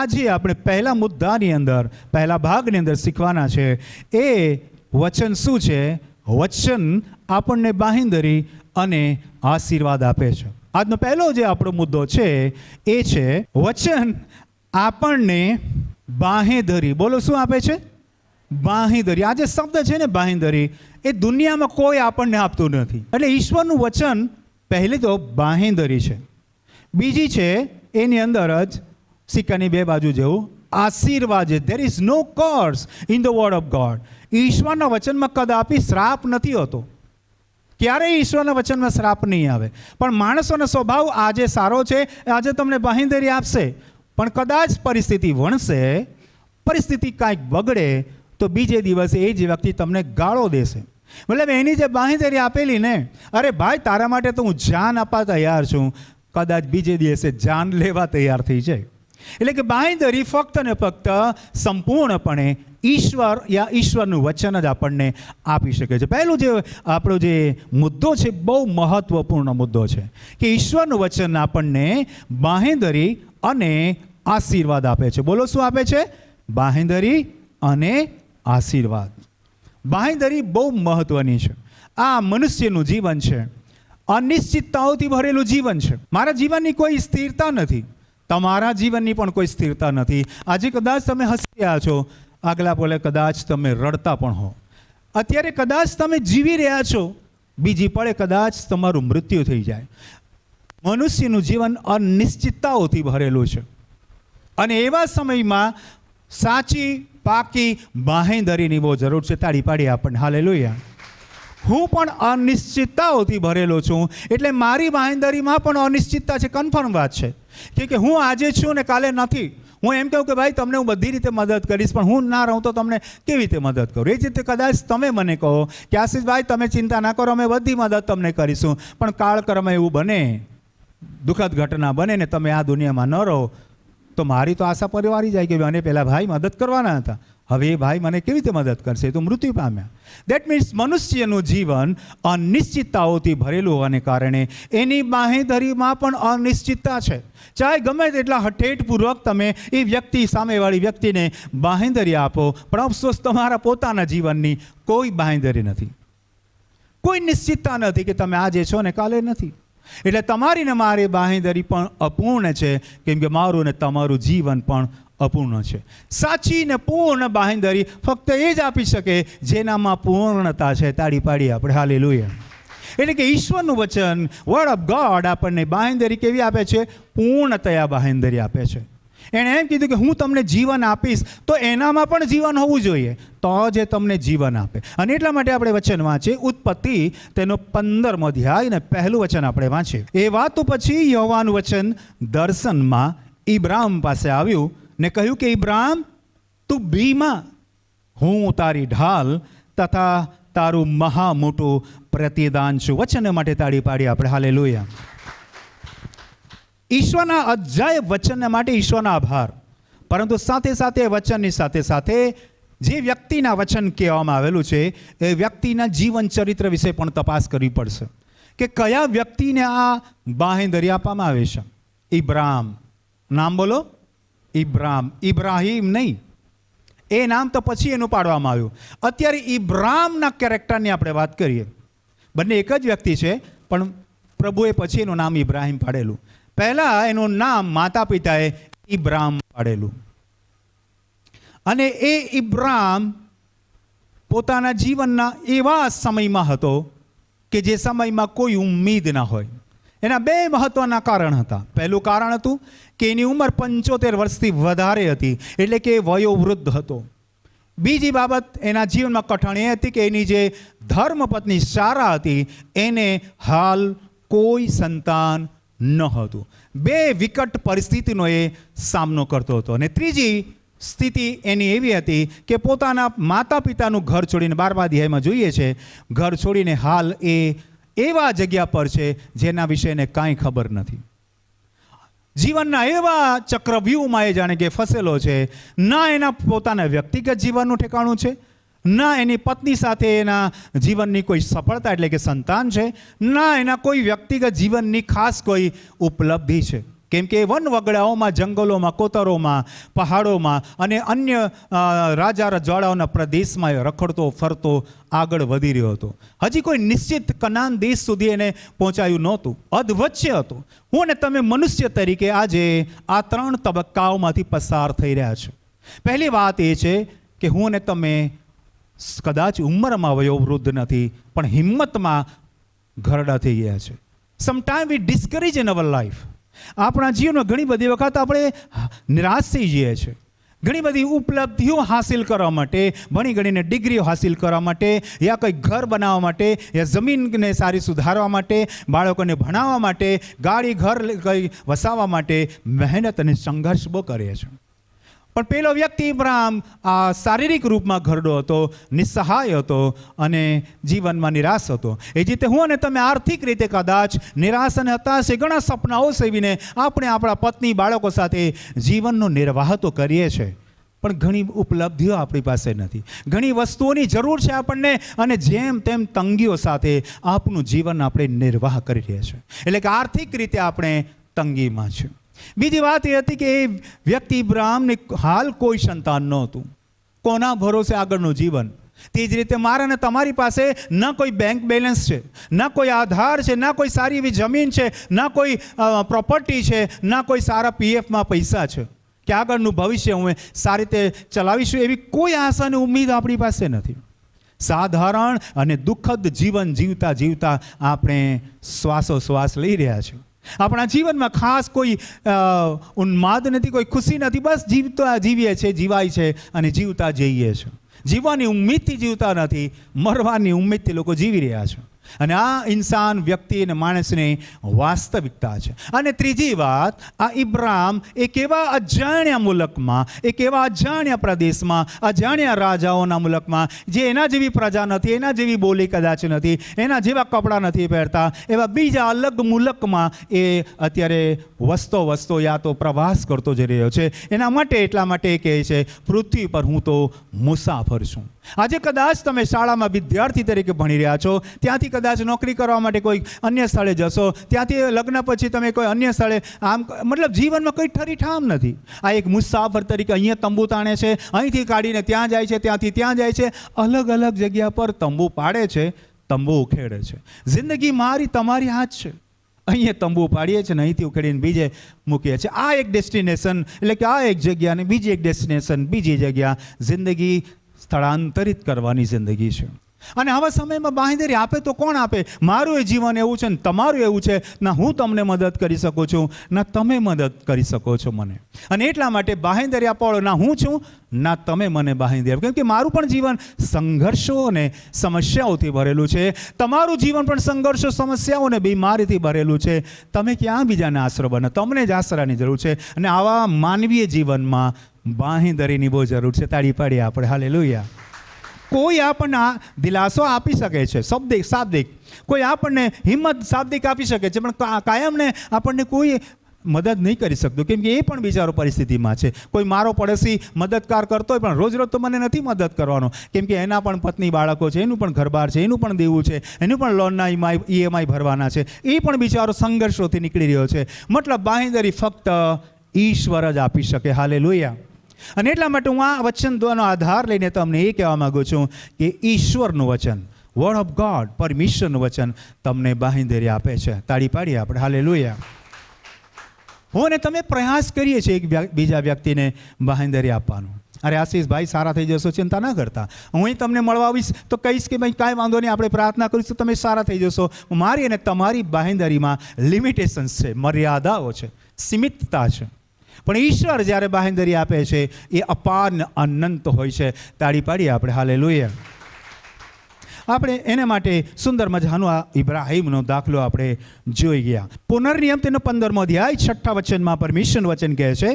આજે આપણે પહેલા મુદ્દાની અંદર, પહેલા ભાગની અંદર શીખવાના છે એ વચન શું છે? વચન આપણને બાંહેધરી અને આશીર્વાદ આપે છે. આજનો પહેલો જે આપણો મુદ્દો છે એ છે વચન આપણને બાંહેધરી. બોલો, શું આપે છે? બાંહેધરી. આ જે શબ્દ છે ને બાંહેધરી, એ દુનિયામાં કોઈ આપણને આપતું નથી. એટલે ઈશ્વરનું વચન પહેલી તો બાંહેધરી છે. બીજી છે એની અંદર જ સિક્કાની બે બાજુ જેવું આશીર્વાદ છે. There is no curse in the word of God. ઈશ્વરના વચનમાં કદાપી શ્રાપ નથી હોતો. ક્યારેય ઈશ્વરના વચનમાં શ્રાપ નહીં આવે. પણ માણસોનો સ્વભાવ આજે સારો છે, આજે તમને બાંહેધરી આપશે, પણ કદાચ પરિસ્થિતિ વણશે, પરિસ્થિતિ કાંઈક બગડે તો બીજે દિવસે એ જ વ્યક્તિ તમને ગાળો દેશે. મતલબ એની જે બાંહેધરી આપેલી ને, અરે ભાઈ તારા માટે તો હું જાન આપવા તૈયાર છું, કદાચ બીજે દિવસે જાન લેવા તૈયાર થઈ જાય. એટલે કે બાંહેધરી ફક્ત ને ફક્ત સંપૂર્ણપણે ઈશ્વર યા ઈશ્વરનું વચન જ આપણને આપી શકે છે. પહેલું જે આપણો જે મુદ્દો છે, બહુ મહત્વપૂર્ણ મુદ્દો છે કે ઈશ્વરનું વચન આપણને બાંહેધરી અને આશીર્વાદ આપે છે. બોલો, શું આપે છે? બાંહેધરી અને આશીર્વાદ. બાંહેધરી બહુ મહત્વની છે. આ મનુષ્યનું જીવન છે, અનિશ્ચિતતાઓથી ભરેલું જીવન છે. મારા જીવનની કોઈ સ્થિરતા નથી, તમારા જીવનની પણ કોઈ સ્થિરતા નથી. આજે કદાચ તમે હસી રહ્યા છો, આગલા બોલે કદાચ તમે રડતા પણ હો. અત્યારે કદાચ તમે જીવી રહ્યા છો, બીજી પળે કદાચ તમારું મૃત્યુ થઈ જાય. મનુષ્યનું જીવન અનિશ્ચિતતાઓથી ભરેલું છે અને એવા સમયમાં સાચી પાકી બાંહેધરીની બહુ જરૂર છે. તાળી પાડી આપણને. હાલેલુયા. હું પણ અનિશ્ચિતતાઓથી ભરેલો છું, એટલે મારી બાંહેધરીમાં પણ અનિશ્ચિતતા છે. કન્ફર્મ વાત છે કે હું આજે છું ને કાલે નથી. હું એમ કહું કે ભાઈ તમને હું બધી રીતે મદદ કરીશ, પણ હું ના રહું તો તમને કેવી રીતે મદદ કરું? એ જ રીતે કદાચ તમે મને કહો કે આશીષભાઈ તમે ચિંતા ના કરો, અમે બધી મદદ તમને કરીશું, પણ કાળક્રમે એવું બને, દુઃખદ ઘટના બને ને તમે આ દુનિયામાં ન રહો, તો મારી તો આશા પરિવારી જાય કે મને પહેલાં ભાઈ મદદ કરવાના હતા, હવે એ ભાઈ મને કેવી રીતે મદદ કરશે? તો મૃત્યુ પામ્યા. દેટ મીન્સ મનુષ્યનું જીવન અનિશ્ચિતતાઓથી ભરેલું હોવાને કારણે એની બાંહેધરીમાં પણ અનિશ્ચિતતા છે. ચાહે ગમે તેટલા હઠેઠપૂર્વક તમે એ વ્યક્તિ, સામેવાળી વ્યક્તિને બાંહેધરી આપો, પણ અફસોસ તમારા પોતાના જીવનની કોઈ બાંહેધરી નથી, કોઈ નિશ્ચિતતા નથી કે તમે આજે છો ને કાલે નથી. એટલે તમારી ને મારી બાંહેધરી પણ અપૂર્ણ છે, કેમ કે મારું ને તમારું જીવન પણ અપૂર્ણ છે. સાચી ને પૂર્ણ બાંહેધરી ફક્ત એ જ આપી શકે જેનામાં પૂર્ણતા છે. તાળી પાડીએ આપણે. હાલેલુયા. એટલે કે ઈશ્વરનું વચન, વર્ડ ઓફ ગોડ આપણને બાંહેધરી કેવી આપે છે? પૂર્ણતયા બાંહેધરી આપે છે. એણે એમ કીધું કે હું તમને જીવન આપીશ, તો એનામાં પણ જીવન હોવું જોઈએ, તો જ એ તમને જીવન આપે. અને એટલા માટે આપણે વચન વાંચીએ ઉત્પત્તિ તેનો 15મો અધ્યાય ને પહેલું વચન આપણે વાંચીએ. એ વાતો પછી યહોવાનું વચન દર્શનમાં ઇબ્રાહિમ પાસે આવ્યું ને કહ્યું કે ઇબ્રાહિમ, તું બીમાં, હું તારી ઢાલ તથા તારું મહા મોટું પ્રતિદાન છું. વચન માટે તાળી પાડી આપણે. હાલેલુયા. ઈશ્વરના અજાયબ વચન માટે ઈશ્વરના આભાર. પરંતુ સાથે સાથે વચનની સાથે સાથે જે વ્યક્તિના વચન કહેવામાં આવેલું છે એ વ્યક્તિના જીવન ચરિત્ર વિશે પણ તપાસ કરવી પડશે કે કયા વ્યક્તિને આ બાંહેધરી આપવામાં આવે છે. ઇબ્રાહિમ, નામ બોલો. ઇબ્રાહિમ નહીં, એ નામ તો પછી એનું પાડવામાં આવ્યું. અત્યારે ઇબ્રાહિમના કેરેક્ટરની આપણે વાત કરીએ. બંને એક જ વ્યક્તિ છે, પણ પ્રભુએ પછી એનું નામ ઇબ્રાહિમ પાડેલું. પહેલા એનું નામ માતા પિતાએ ઇબ્રાહિમ પાડેલું. અને એ ઇબ્રાહિમ પોતાના જીવનના એવા સમયમાં હતો કે જે સમયમાં કોઈ ઉમ્મીદ ના હોય. એના બે મહત્વના કારણ હતા. પહેલું કારણ હતું કે એની ઉંમર 75 વર્ષથી વધારે હતી, એટલે કે વયોવૃદ્ધ હતો. બીજી બાબત એના જીવનમાં કઠણ એ હતી કે એની જે ધર્મપત્ની સારા હતી એને હાલ કોઈ સંતાન ન હતું. બે વિકટ પરિસ્થિતિનો એ સામનો કરતો હતો. અને ત્રીજી સ્થિતિ એની એવી હતી કે પોતાના માતા પિતાનું ઘર છોડીને, 12મા અધ્યાયમાં જોઈએ છે, ઘર છોડીને હાલ એ એવા જગ્યા પર છે જેના વિશે એને કાંઈ ખબર નથી. જીવનના એવા ચક્રવ્યૂહમાં એ જાણે કે ફસેલો છે. ના એના પોતાના વ્યક્તિગત જીવનનું ઠેકાણું છે, ના એની પત્ની સાથે એના જીવનની કોઈ સફળતા એટલે કે સંતાન છે, ના એના કોઈ વ્યક્તિગત જીવનની ખાસ કોઈ ઉપલબ્ધિ છે. કેમ કે વન વગડાઓમાં, જંગલોમાં, કોતરોમાં, પહાડોમાં અને અન્ય રાજા રજવાડાઓના પ્રદેશમાં એ રખડતો ફરતો આગળ વધી રહ્યો હતો. હજી કોઈ નિશ્ચિત કનાન દેશ સુધી એને પહોંચાયું નહોતું, અધવચ્ચે હતો. હું અને તમે મનુષ્ય તરીકે આજે આ 3 તબક્કાઓમાંથી પસાર થઈ રહ્યા છો. પહેલી વાત એ છે કે હું અને તમે કદાચ ઉંમરમાં વયોવૃદ્ધ નથી, પણ હિંમતમાં ઘરડા થઈ ગયા છે. Sometime we discourage in our life. આપણા જીવનમાં ઘણી બધી વખત આપણે નિરાશ થઈ જઈએ છીએ. ઘણી બધી ઉપલબ્ધિઓ હાસિલ કરવા માટે, ભણી ગણીને ડિગ્રીઓ હાસિલ કરવા માટે, યા કંઈક ઘર બનાવવા માટે, યા જમીનને સારી સુધારવા માટે, બાળકોને ભણાવવા માટે, ગાડી ઘર કંઈ વસાવવા માટે મહેનત અને સંઘર્ષ બહુ કરીએ છીએ. પણ પેલો વ્યક્તિ ઇબ્રાહિમ આ શારીરિક રૂપમાં ઘરડો હતો, નિસ્સહાય હતો અને જીવનમાં નિરાશ હતો. એ જ રીતે હું અને તમે આર્થિક રીતે કદાચ નિરાશ અને હતાશ, ઘણા સપનાઓ સેવીને આપણે આપણા પત્ની બાળકો સાથે જીવનનો નિર્વાહ તો કરીએ છીએ, પણ ઘણી ઉપલબ્ધિઓ આપણી પાસે નથી. ઘણી વસ્તુઓની જરૂર છે આપણને, અને જેમ તેમ તંગીઓ સાથે આપણું જીવન આપણે નિર્વાહ કરી રહ્યા છીએ. એટલે કે આર્થિક રીતે આપણે તંગીમાં છીએ. બીજી વાત એ હતી કે એ વ્યક્તિ ઇબ્રાહિમને હાલ કોઈ સંતાન નહોતું. કોના ભરોસે આગળનું જીવન? તે જ રીતે મારા અને તમારી પાસે ન કોઈ બેંક બેલેન્સ છે, ન કોઈ આધાર છે, ન કોઈ સારી એવી જમીન છે, ન કોઈ પ્રોપર્ટી છે, ન કોઈ સારા પીએફમાં પૈસા છે કે આગળનું ભવિષ્ય હું સારી રીતે ચલાવીશું, એવી કોઈ આશા અને ઉમ્મીદ આપણી પાસે નથી. સાધારણ અને દુઃખદ જીવન જીવતા જીવતા આપણે શ્વાસોશ્વાસ લઈ રહ્યા છીએ. આપણા જીવનમાં ખાસ કોઈ ઉન્માદ નથી, કોઈ ખુશી નથી. બસ જીવીએ છીએ, જીવાય છે અને જીવતા જઈએ છીએ. જીવવાની ઉમ્મીદથી જીવતા નથી, મરવાની ઉમ્મીદથી લોકો જીવી રહ્યા છે. અને આ ઇન્સાન, વ્યક્તિ અને માણસની વાસ્તવિકતા છે. અને ત્રીજી વાત, આ ઇબ્રાહિમ એક એવા અજાણ્યા મુલકમાં, એક એવા અજાણ્યા પ્રદેશમાં, અજાણ્યા રાજાઓના મુલકમાં, જે એના જેવી પ્રજા નથી, એના જેવી બોલી કદાચ નથી, એના જેવા કપડાં નથી પહેરતા, એવા બીજા અલગ મુલકમાં એ અત્યારે વસતો યા તો પ્રવાસ કરતો જઈ રહ્યો છે. એના માટે એટલા માટે એ કહે છે, પૃથ્વી પર હું તો મુસાફર છું. આજે કદાચ તમે શાળામાં વિદ્યાર્થી તરીકે ભણી રહ્યા છો, ત્યાંથી કદાચ નોકરી કરવા માટે કોઈ અન્ય સ્થળે જશો, ત્યાંથી લગ્ન પછી તમે કોઈ અન્ય સ્થળે, આમ મતલબ જીવનમાં કોઈ ઠરીઠામ નથી. આ એક મુસાફર તરીકે અહીંયા તંબુ તાણે છે, અહીંથી કાઢીને ત્યાં જાય છે, ત્યાંથી ત્યાં જાય છે, અલગ અલગ જગ્યા પર તંબુ પાડે છે, તંબુ ઉખેડે છે. જિંદગી મારી તમારી હાથ છે. અહીંયા તંબુ પાડીએ છીએ ને અહીંથી ઉખેડીને બીજે મૂકીએ છીએ. આ એક ડેસ્ટિનેશન, એટલે કે આ એક જગ્યા અને બીજી એક ડેસ્ટિનેશન, બીજી જગ્યા. જિંદગી સ્થળાંતરિત કરવાની જિંદગી છે. અને આવા સમયમાં બાંહેધરી આપે તો કોણ આપે? મારું એ જીવન એવું છે ને તમારું એવું છે. ના હું તમને મદદ કરી શકું છું, ના તમે મદદ કરી શકો છો મને. અને એટલા માટે બાંહેધરી આપવાળો ના હું છું, ના તમે મને બાંહેધરી આપો. કેમ કે મારું પણ જીવન સંઘર્ષો અને સમસ્યાઓથી ભરેલું છે. તમારું જીવન પણ સંઘર્ષો, સમસ્યાઓ અને બીમારીથી ભરેલું છે. તમે ક્યાં બીજાને આશરો બનો? તમને જ આશરાની જરૂર છે. અને આવા માનવીય જીવનમાં બાંહેધરીની બહુ જરૂર છે. તાળી પાડીએ આપણે, હાલેલુયા. કોઈ આપણને દિલાસો આપી શકે છે, શાબ્દિક. કોઈ આપણને હિંમત શાબ્દિક આપી શકે છે, પણ કાયમને આપણને કોઈ મદદ નહીં કરી શકતું. કેમ કે એ પણ બિચારો પરિસ્થિતિમાં છે. કોઈ મારો પડોશી મદદકાર કરતો હોય, પણ રોજ રોજ તો મને નથી મદદ કરવાનો, કેમ કે એના પણ પત્ની બાળકો છે, એનું પણ ઘરબાર છે, એનું પણ દેવું છે, એનું પણ લોનના EMI ભરવાના છે. એ પણ બિચારો સંઘર્ષોથી નીકળી રહ્યો છે. મતલબ બાંહેધરી ફક્ત ઈશ્વર જ આપી શકે. હાલેલુયા. અને એટલા માટે હું આ વચનનો આધાર લઈને તમને એ કહેવા માગું છું કે ઈશ્વરનું વચન, વર્ડ ઓફ ગોડ, પરમેશ્વરનું વચન તમને બાંહેધરી આપે છે. તાળી પાડીએ આપણે, હાલેલુયા. હું અને તમે પ્રયાસ કરીએ છીએ એક બીજા વ્યક્તિને બાંહેધરી આપવાનો. અરે આશીષભાઈ સારા થઈ જશો, ચિંતા ના કરતા. હું તમને મળવા આવીશ તો કહીશ કે ભાઈ કાંઈ વાંધો નહીં, આપણે પ્રાર્થના કરીશું, તમે સારા થઈ જશો. મારી અને તમારી બાંહેધરીમાં લિમિટેશન્સ છે, મર્યાદાઓ છે, સીમિતતા છે. પણ ઈશ્વર જ્યારે બાંહેધરી આપે છે એ અપાર અનંત હોય છે. તાળી પાડીએ આપણે, હાલેલુયા. આપણે એને માટે સુંદર મજાનો આ ઇબ્રાહિમનો દાખલો આપણે જોઈ ગયા. પુનર્નિયમ તેનો 15મો અધ્યાય 6 વચનમાં પરમેશ્વરનું વચન કહે છે,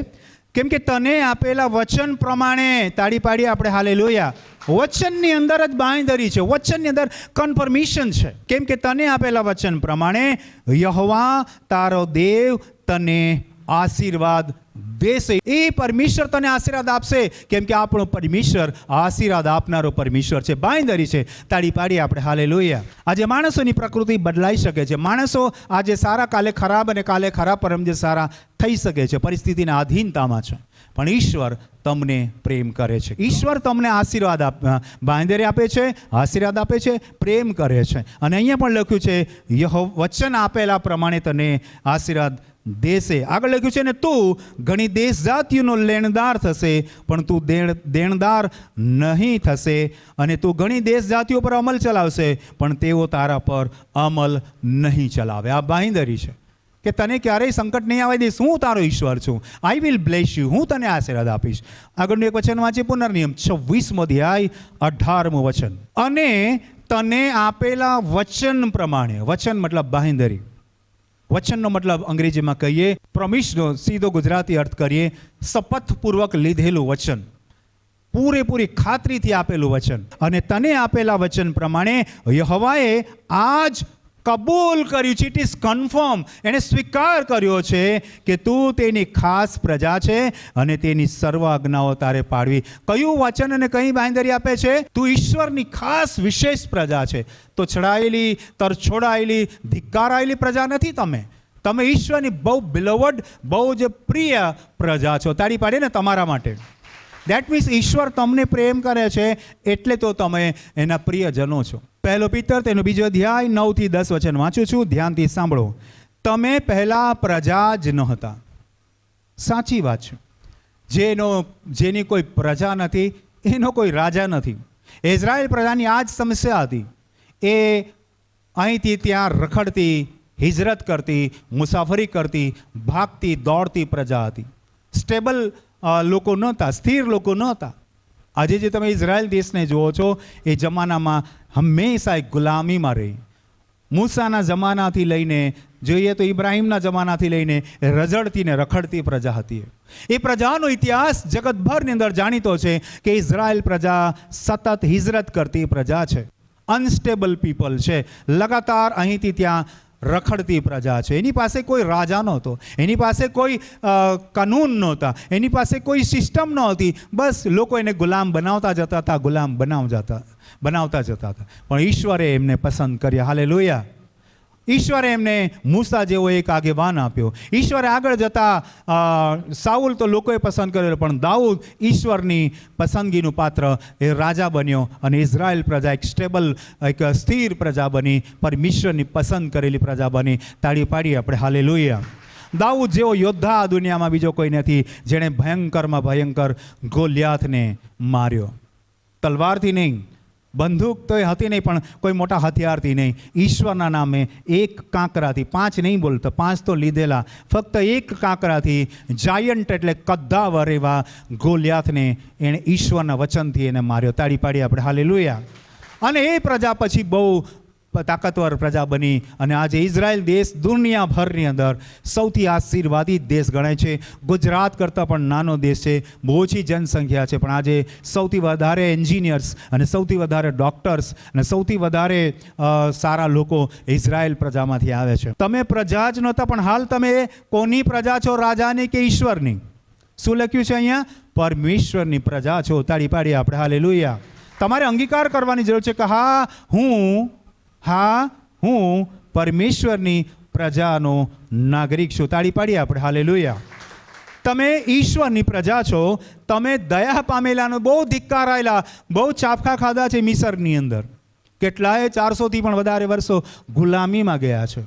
કેમ કે તને આપેલા વચન પ્રમાણે, તાળી પાડીએ આપણે, હાલેલુયા. વચનની અંદર જ બાંહેધરી છે, વચનની અંદર કન્ફર્મેશન છે. કેમ કે તને આપેલા વચન પ્રમાણે યહોવા તારો દેવ તને આશીર્વાદ દેશે. એ પરમેશ્વર તને આશીર્વાદ આપશે, કેમ કે આપણો પરમેશ્વર આશીર્વાદ આપનારો પરમેશ્વર છે, બાંયધરી છે. તાળી પાડીએ આપણે હાલેલુયા. આજે માણસોની પ્રકૃતિ બદલાઈ શકે છે. માણસો આજે સારા કાલે ખરાબ અને કાલે ખરાબ પરમ જે સારા થઈ શકે છે, પરિસ્થિતિના આધીનતામાં છે. પણ ઈશ્વર તમને પ્રેમ કરે છે. ઈશ્વર તમને આશીર્વાદ બાંયધરી આપે છે, આશીર્વાદ આપે છે, પ્રેમ કરે છે. અને અહીંયા પણ લખ્યું છે વચન આપેલા પ્રમાણે તને આશીર્વાદ દેશે. આગળ લખ્યું છે ને, તું ઘણી દેશ જાતિઓનો લેણદાર થશે, પણ તું દેણદાર નહીં થશે. અને તું ઘણી દેશ જાતિઓ પર અમલ ચલાવશે, પણ તેઓ તારા પર અમલ નહીં ચલાવે. આ બાંયધરી છે કે તને ક્યારેય સંકટ નહીં આવવા દઈશ. હું તારો ઈશ્વર છું. I will bless you. હું તને આશીર્વાદ આપીશ. આગળનું એક વચન વાંચીએ, પુનર્નિયમ 26મો અધ્યાય 18મું વચન. અને તને આપેલા વચન પ્રમાણે, વચન મતલબ બાંયધરી, વચનનો મતલબ અંગ્રેજીમાં કહીએ પ્રોમિસનો સીધો ગુજરાતી અર્થ કરીએ શપથપૂર્વક લીધેલું વચન, પૂરેપૂરી ખાતરીથી આપેલું વચન. અને તને આપેલા વચન પ્રમાણે યહોવાએ આજ કબૂલ કર્યું છે. It is confirm. એણે સ્વીકાર કર્યો છે કે તું તેની ખાસ પ્રજા છે અને તેની સર્વ આજ્ઞાઓ તારે પાડવી. કયું વચન અને કઈ બાંયધરી આપે છે? તું ઈશ્વરની ખાસ વિશેષ પ્રજા છે. તો છડાયેલી, તરછોડાયેલી, ધિક્કારાયેલી પ્રજા નથી. તમે ઈશ્વરની બહુ બિલવડ, બહુ જ પ્રિય પ્રજા છો. તાળી પાડીએ ને તમારા માટે. દેટ મીન્સ ઈશ્વર તમને પ્રેમ કરે છે, એટલે તો તમે એના પ્રિયજનો છો. પહેલો પિત્તર તેનો 2 અધ્યાય 9 થી 10 વચન વાંચું છું, ધ્યાનથી સાંભળો. તમે પહેલા પ્રજા જ ન હતા. સાચી વાત છે. જેની કોઈ પ્રજા નથી, એનો કોઈ રાજા નથી. ઇઝરાયલ પ્રજાની આ જ સમસ્યા હતી. એ અહીંથી ત્યાં રખડતી, હિજરત કરતી, મુસાફરી કરતી, ભાગતી, દોડતી પ્રજા હતી. સ્ટેબલ લોકો નહોતા, સ્થિર લોકો નહોતા. આજે જે તમે ઇઝરાયલ દેશને જુઓ છો, એ જમાનામાં હંમેશા એક ગુલામીમાં રહી. મૂસાના જમાનાથી લઈને જોઈએ તો ઇબ્રાહીમના જમાનાથી લઈને રઝળતી ને રખડતી પ્રજા હતી. એ પ્રજાનો ઇતિહાસ જગતભરની અંદર જાણીતો છે કે ઇઝરાયલ પ્રજા સતત હિજરત કરતી પ્રજા છે. અનસ્ટેબલ પીપલ છે. લગાતાર અહીંથી ત્યાં રખડતી પ્રજા છે. એની પાસે કોઈ રાજા નહોતો, એની પાસે કોઈ કાનૂન નહોતા, એની પાસે કોઈ સિસ્ટમ નહોતી. બસ લોકો એને ગુલામ બનાવતા જતા હતા, ગુલામ બનાવતા જતા હતા. પણ ઈશ્વરે એમને પસંદ કર્યા. હાલેલુયા. ઈશ્વરે એમને મૂસા જેવો એક આગેવાન આપ્યો. ઈશ્વરે આગળ જતા સાઉલ તો લોકોએ પસંદ કરેલો, પણ દાઉદ ઈશ્વરની પસંદગીનું પાત્ર, એ રાજા બન્યો. અને ઇઝરાયલ પ્રજા એક સ્ટેબલ, એક સ્થિર પ્રજા બની, પરમેશ્વરની પસંદ કરેલી પ્રજા બની. તાળી પાડીએ આપણે હાલેલુયા. દાઉદ જેવો યોદ્ધા આ દુનિયામાં બીજો કોઈ નથી, જેણે ભયંકરમાં ભયંકર ગોલિયાથને માર્યો. તલવારથી નહીં, બંદૂક તો એ હતી નહીં, પણ કોઈ મોટા હથિયારથી નહીં. ઈશ્વરના નામે એક કાંકરાથી, 5 નહીં બોલતો, 5 તો લીધેલા, ફક્ત એક કાંકરાથી જાયન્ટ એટલે કદ્દાવર એવા ગોલિયાથને એણે ઈશ્વરના વચનથી એને માર્યો. તાળી પાડી આપણે હાલેલુયા. અને એ પ્રજા પછી બહુ તાકાતવર પ્રજા બની. અને આજે ઇઝરાયલ દેશ દુનિયાભરની અંદર સૌથી આશીર્વાદિત દેશ ગણાય છે. ગુજરાત કરતાં પણ નાનો દેશ છે, બહુ ઓછી જનસંખ્યા છે, પણ આજે સૌથી વધારે એન્જિનિયર્સ અને સૌથી વધારે ડૉક્ટર્સ અને સૌથી વધારે સારા લોકો ઇઝરાયલ પ્રજામાંથી આવે છે. તમે પ્રજા જ નહોતા, પણ હાલ તમે કોની પ્રજા છો? રાજાની કે ઈશ્વરની? શું લખ્યું છે અહીંયા? પરમેશ્વરની પ્રજા છો. તાળી પાડીએ આપણે હાલેલુયા. તમારે અંગીકાર કરવાની જરૂર છે કે હું પરમેશ્વરની પ્રજાનો નાગરિક છું. તાળી પાડીએ આપણે હાલેલુયા. તમે ઈશ્વરની પ્રજા છો. તમે દયા પામેલાનો બહુ ધિક્કારાયેલા, બહુ ચાપખા ખાધા છે મિસરની અંદર. કેટલાય 400થી પણ વધારે વર્ષો ગુલામીમાં ગયા છે.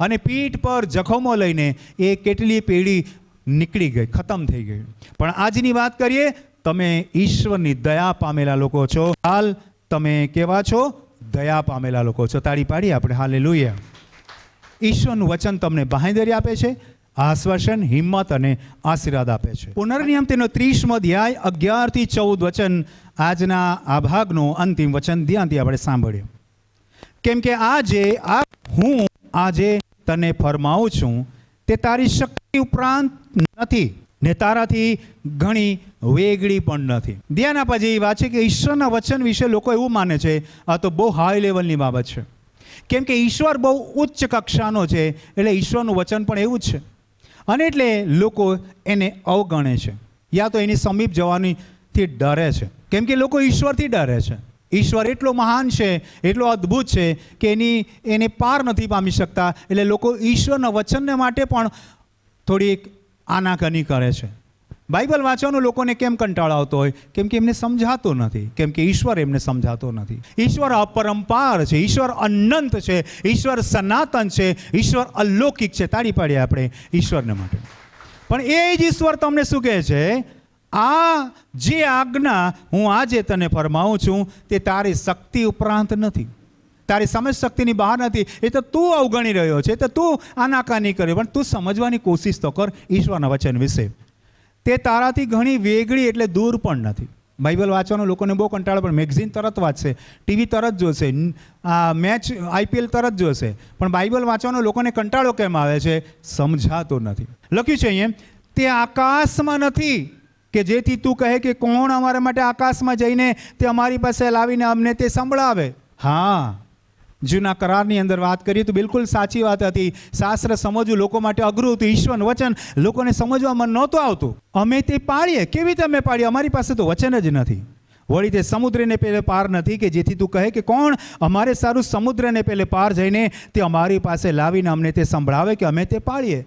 અને પીઠ પર જખમો લઈને એ કેટલી પેઢી નીકળી ગઈ, ખતમ થઈ ગઈ. પણ આજની વાત કરીએ, તમે ઈશ્વરની દયા પામેલા લોકો છો. હાલ તમે કેવા છો? દયા પામેલા લોકો છો. તાળી પાડીએ આપણે હાલેલુયા. ઈશ્વરનું વચન તમને બાંહેધરી આપે છે, આશ્વાસન, હિંમત અને આશીર્વાદ આપે છે. પુનર્નિયમ તેનો 30મો અધ્યાય 11 થી 14 વચન, આજના આ ભાગનું અંતિમ વચન ધ્યાનથી આપણે સાંભળ્યું. કેમ કે હું આજે તને ફરમાવું છું તે તારી શક્તિ ઉપરાંત નથી ને તારાથી ઘણી વેગળી પણ નથી. ધ્યાન આપવા જેવી વાત છે કે ઈશ્વરના વચન વિશે લોકો એવું માને છે, આ તો બહુ હાઈ લેવલની બાબત છે. કેમ કે ઈશ્વર બહુ ઉચ્ચ કક્ષાનો છે, એટલે ઈશ્વરનું વચન પણ એવું જ છે. અને એટલે લોકો એને અવગણે છે, યા તો એની સમીપ જવાનીથી ડરે છે, કેમ કે લોકો ઈશ્વરથી ડરે છે. ઈશ્વર એટલો મહાન છે, એટલો અદ્ભુત છે કે એને પાર નથી પામી શકતા. એટલે લોકો ઈશ્વરના વચનને માટે પણ થોડીક આનાકાની કરે છે. બાઇબલ વાંચવાનો લોકોને કેમ કંટાળો આવતો હોય? કેમ કે એમને સમજાતો નથી, કેમ કે ઈશ્વર એમને સમજાતો નથી. ઈશ્વર અપરંપાર છે, ઈશ્વર અનંત છે, ઈશ્વર સનાતન છે, ઈશ્વર અલૌકિક છે. તાળી પાડીએ આપણે ઈશ્વરને માટે. પણ એ જ ઈશ્વર તમને શું કહે છે? આ જે આજ્ઞા હું આજે તને ફરમાવું છું તે તારી શક્તિ ઉપરાંત નથી, તારી સમજ શક્તિની બહાર નથી. એ તો તું અવગણી રહ્યો છે, તો તું આનાકાની કર્યો, પણ તું સમજવાની કોશિશ તો કર ઈશ્વરના વચન વિશે. તે તારાથી ઘણી વેગળી એટલે દૂર પણ નથી. બાઇબલ વાંચવાનો લોકોને બહુ કંટાળો, પણ મેગઝીન તરત વાંચશે, ટીવી તરત જોશે, મેચ IPL તરત જોશે, પણ બાઇબલ વાંચવાનો લોકોને કંટાળો કેમ આવે છે? સમજાતો નથી. લખ્યું છે અહીંયા, તે આકાશમાં નથી કે જેથી તું કહે કે કોણ અમારા માટે આકાશમાં જઈને તે અમારી પાસે લાવીને અમને તે સંભળાવે. હા, જૂના કરારની અંદર વાત કરીએ તો બિલકુલ સાચી વાત હતી. શાસ્ત્ર સમજવું લોકો માટે અઘરું હતું. ઈશ્વરનું વચન લોકોને સમજવામાં નહોતું આવતું. અમે તે પાડીએ, કેવી રીતે અમે પાડીએ? અમારી પાસે તો વચન જ નથી. વળી તે સમુદ્રને પેલે પાર નથી કે જેથી તું કહે કે કોણ અમારે સારું સમુદ્રને પેલે પાર જઈને તે અમારી પાસે લાવીને અમને તે સંભળાવે કે અમે તે પાડીએ.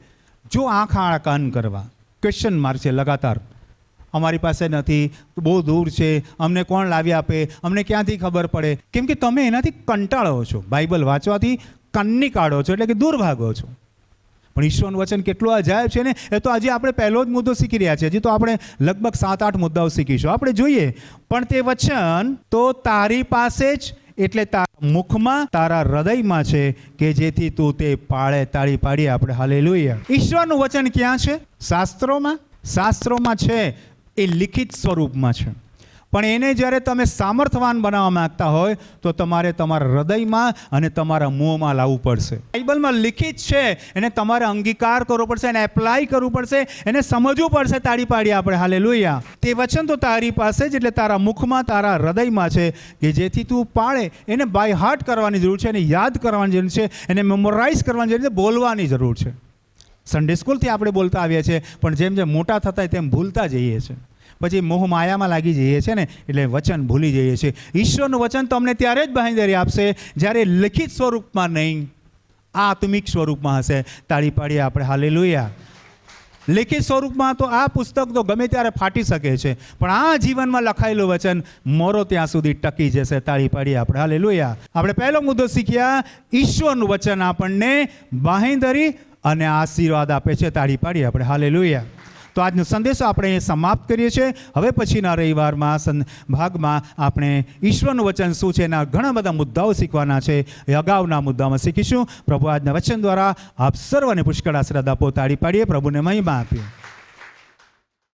જો આંખ આડા કાન કરવા, ક્વેશ્ચન માર્ક છે લગાતાર. અમારી પાસે નથી, બહુ દૂર છે, અમને કોણ લાવી આપે, અમને ક્યાંથી ખબર પડે? કેમ કે તમે એનાથી કંટાળો છો, બાઇબલ વાંચવાથી કન્ની કાઢો છો, એટલે કે દૂર ભાગો છો. પણ ઈશ્વરનું વચન કેટલું અજાયબ છે ને! એ તો આજે આપણે પહેલો જ મુદ્દો શીખી રહ્યા છીએ. હજી તો આપણે લગભગ 7-8 મુદ્દાઓ શીખીશું. આપણે જોઈએ, પણ તે વચન તો તારી પાસે જ, એટલે તારા મુખમાં, તારા હૃદયમાં છે કે જેથી તું તે પાળે. તાળી પાડીએ આપણે હાલેલુયા. ઈશ્વરનું વચન ક્યાં છે? શાસ્ત્રોમાં. શાસ્ત્રોમાં છે, એ લિખિત સ્વરૂપમાં છે. પણ એને જ્યારે તમે સામર્થવાન બનાવવા માંગતા હોય તો તમારે તમારા હૃદયમાં અને તમારા મોંમાં લાવવું પડશે. બાઇબલમાં લિખિત છે, એને તમારે અંગીકાર કરવો પડશે, એને એપ્લાય કરવું પડશે, એને સમજવું પડશે. તાળી પાડીએ આપણે હાલેલુયા. તે વચન તો તારી પાસે જ, એટલે તારા મુખમાં, તારા હૃદયમાં છે કે જેથી તું પાળે. એને બાય હાર્ટ કરવાની જરૂર છે, એને યાદ કરવાની જરૂર છે, એને મેમોરાઇઝ કરવાની જરૂર છે, બોલવાની જરૂર છે. સન્ડે સ્કૂલથી આપણે બોલતા આવ્યા છીએ, પણ જેમ જેમ મોટા થતા તેમ ભૂલતા જઈએ છીએ. પછી મોહ માયામાં લાગી જઈએ છીએ ને, એટલે વચન ભૂલી જઈએ છીએ. ઈશ્વરનું વચન તમને ત્યારે જ બાંહેધરી આપશે જ્યારે લિખિત સ્વરૂપમાં નહીં, આત્મિક સ્વરૂપમાં હશે. તાળી પાડીએ આપણે હાલેલુયા. લિખિત સ્વરૂપમાં તો આ પુસ્તક તો ગમે ત્યારે ફાટી શકે છે, પણ આ જીવનમાં લખાયેલું વચન મોરો ત્યાં સુધી ટકી જશે. તાળી પાડીએ આપણે હાલેલુયા. આપણે પહેલો મુદ્દો શીખ્યા, ઈશ્વરનું વચન આપણને બાંહેધરી અને આશીર્વાદ આપે છે. તાળી પાડીએ આપણે હાલેલુયા. તો આજનો સંદેશો આપણે સમાપ્ત કરીએ છીએ. હવે પછીના રવિવારમાં ભાગમાં આપણે ઈશ્વરનું વચન શું છે એના ઘણા બધા મુદ્દાઓ શીખવાના છે. એ અગાઉના મુદ્દામાં શીખીશું. પ્રભુ આજના વચન દ્વારા આપ સર્વને પુષ્કળ આશીર્વાદ આપો. તાળી પાડીએ, પ્રભુને મહિમા આપીએ.